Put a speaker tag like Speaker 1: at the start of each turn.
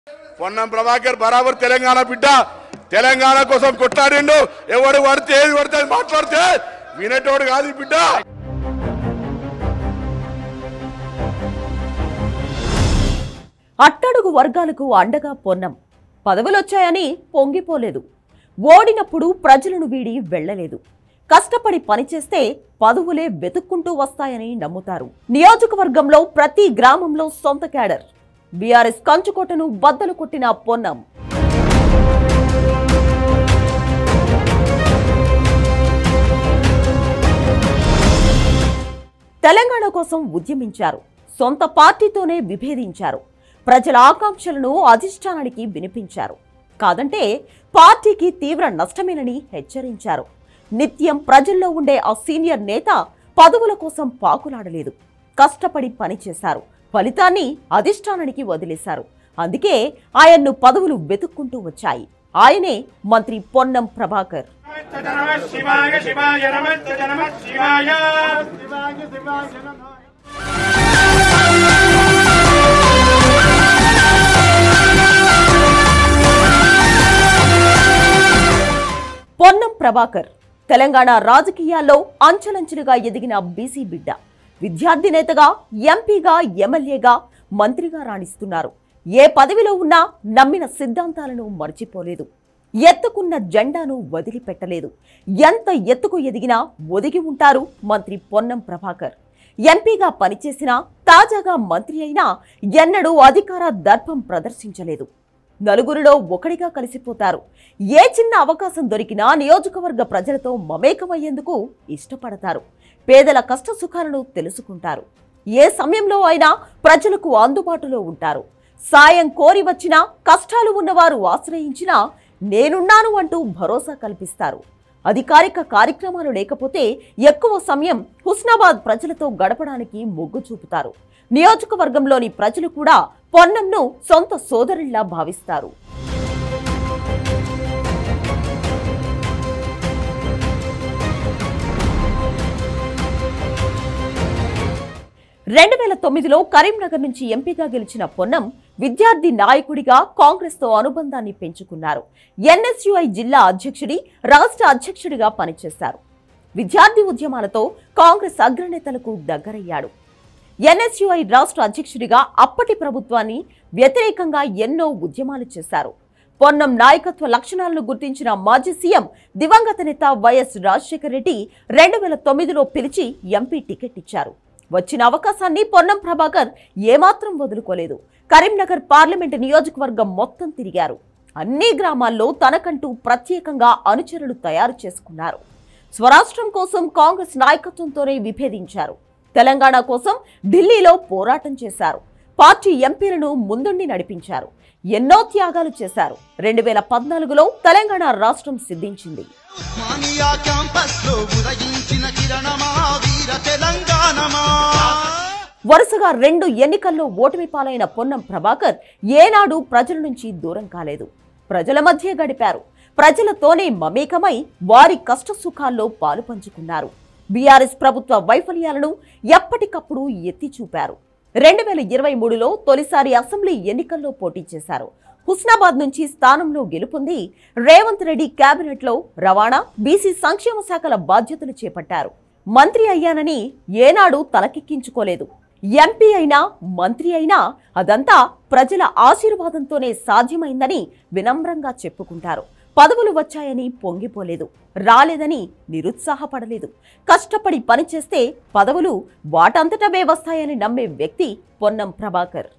Speaker 1: పొన్నం ప్రభాకర్ బరాబర్ తెలంగాణ బిడ్డ. తెలంగాణ కోసం కొట్లాడిండు. ఎవడు పడితే ఏది పడితే మాట్లాడితే వినేటోడు కాదు ఈ బిడ్డ.
Speaker 2: అట్టడుగు వర్గాలకు అండగా పొన్నం. పదవులొచ్చాయని పొంగిపోలేదు. ఓడినప్పుడు ప్రజలను వీడి వెళ్లలేదు. కష్టపడి పనిచేస్తే పదవులే వెతుక్కుంటూ వస్తాయని నమ్ముతారు. నియోజకవర్గంలో ప్రతి గ్రామంలో సొంత క్యాడర్. బీఆర్ఎస్ కంచుకోటను బద్దలు కొట్టిన పొన్నం. తెలంగాణ కోసం ఉద్యమించారు. సొంత పార్టీతోనే విభేదించారు. ప్రజల ఆకాంక్షలను అధిష్టానానికి వినిపించారు. కాదంటే పార్టీకి తీవ్ర నష్టమేనని హెచ్చరించారు. నిత్యం ప్రజల్లో ఉండే ఆ సీనియర్ నేత పదవుల కోసం పాకులాడలేదు. కష్టపడి పనిచేశారు. ఫలితాన్ని అధిష్టానానికి వదిలేశారు. అందుకే ఆయన్ను పదవులు వెతుక్కుంటూ వచ్చాయి. ఆయనే మంత్రి పొన్నం ప్రభాకర్. పొన్నం ప్రభాకర్ తెలంగాణ రాజకీయాల్లో అంచెలంచెలుగా ఎదిగిన బీసీ బిడ్డ. విద్యార్థి నేతగా, ఎంపీగా, ఎమ్మెల్యేగా, మంత్రిగా రాణిస్తున్నారు. ఏ పదవిలో ఉన్నా నమ్మిన సిద్ధాంతాలను మర్చిపోలేదు. ఎత్తుకున్న జెండాను వదిలిపెట్టలేదు. ఎంత ఎత్తుకు ఎదిగినా ఒదిగి ఉంటారు మంత్రి పొన్నం ప్రభాకర్. ఎంపీగా పనిచేసినా, తాజాగా మంత్రి అయినా ఎన్నడూ అధికార దర్పం ప్రదర్శించలేదు. నలుగురిలో ఒకటిగా కలిసిపోతారు. ఏ చిన్న అవకాశం దొరికినా నియోజకవర్గ ప్రజలతో మమేకమయ్యేందుకు ఇష్టపడతారు. పేదల కష్ట సుఖాలను తెలుసుకుంటారు. ఏ సమయంలో అయినా ప్రజలకు అందుబాటులో ఉంటారు. సాయం కోరి వచ్చినా, కష్టాలు ఉన్నవారు ఆశ్రయించినా నేనున్నాను అంటూ భరోసా కల్పిస్తారు. అధికారిక కార్యక్రమాలు లేకపోతే ఎక్కువ సమయం హుస్నాబాద్ ప్రజలతో గడపడానికి మొగ్గు చూపుతారు. నియోజకవర్గంలోని ప్రజలు కూడా పొన్నంను సొంత సోదరుల్లా భావిస్తారు. రెండు 2009లో కరీంనగర్ నుంచి ఎంపీగా గెలిచిన పొన్నం విద్యార్థి నాయకుడిగా కాంగ్రెస్తో అనుబంధాన్ని పెంచుకున్నారు. ఎన్ఎస్యుఐ జిల్లా అధ్యక్షుడి, రాష్ట్ర అధ్యక్షుడిగా పనిచేశారు. విద్యార్థి ఉద్యమాలతో కాంగ్రెస్ అగ్రనేతలకు దగ్గరయ్యాడు. ఎన్ఎస్యుఐ రాష్ట్ర అధ్యక్షుడిగా అప్పటి ప్రభుత్వాన్ని వ్యతిరేకంగా ఎన్నో ఉద్యమాలు చేశారు. పొన్నం నాయకత్వ లక్షణాలను గుర్తించిన మాజీ సీఎం దివంగత నేత వైఎస్ రాజశేఖర రెడ్డి 2009లో పిలిచి ఎంపీ టికెట్ ఇచ్చారు. వచ్చిన అవకాశాన్ని పొన్నం ప్రభాకర్ ఏమాత్రం వదులుకోలేదు. కరీంనగర్ పార్లమెంటు నియోజకవర్గం మొత్తం తిరిగారు. అన్ని గ్రామాల్లో తనకంటూ ప్రత్యేకంగా అనుచరులు తయారు చేసుకున్నారు. స్వరాష్ట్రం కోసం కాంగ్రెస్ నాయకత్వంతోనే విభేదించారు. తెలంగాణ కోసం ఢిల్లీలో పోరాటం చేశారు. పార్టీ ఎంపీలను ముందుండి నడిపించారు. ఎన్నో త్యాగాలు చేశారు. 2014లో తెలంగాణ రాష్ట్రం సిద్ధించింది. వరుసగా 2 ఎన్నికల్లో ఓటమి పాలైన పొన్నం ప్రభాకర్ ఏనాడు ప్రజల నుంచి దూరం కాలేదు. ప్రజల మధ్య గడిపారు. ప్రజలతోనే మమేకమై వారి కష్ట సుఖాల్లో పాలు పంచుకున్నారు. బీఆర్ఎస్ ప్రభుత్వ వైఫల్యాలను ఎప్పటికప్పుడు ఎత్తి చూపారు. 2023లో తొలిసారి అసెంబ్లీ ఎన్నికల్లో పోటీ చేశారు. హుస్నాబాద్ నుంచి స్థానంలో గెలుపొంది రేవంత్ రెడ్డి కేబినెట్లో రవాణా, బీసీ సంక్షేమ శాఖల బాధ్యతలు చేపట్టారు. మంత్రి అయ్యానని ఏనాడు తలకెక్కించుకోలేదు. ఎంపీ అయినా, మంత్రి అయినా అదంతా ప్రజల ఆశీర్వాదంతోనే సాధ్యమైందని వినమ్రంగా చెప్పుకుంటారు. పదవులు వచ్చాయని పొంగిపోలేదు. రాలేదని నిరుత్సాహపడలేదు. కష్టపడి పనిచేస్తే పదవులు వాటంతటవే వస్తాయని నమ్మే వ్యక్తి పొన్నం ప్రభాకర్.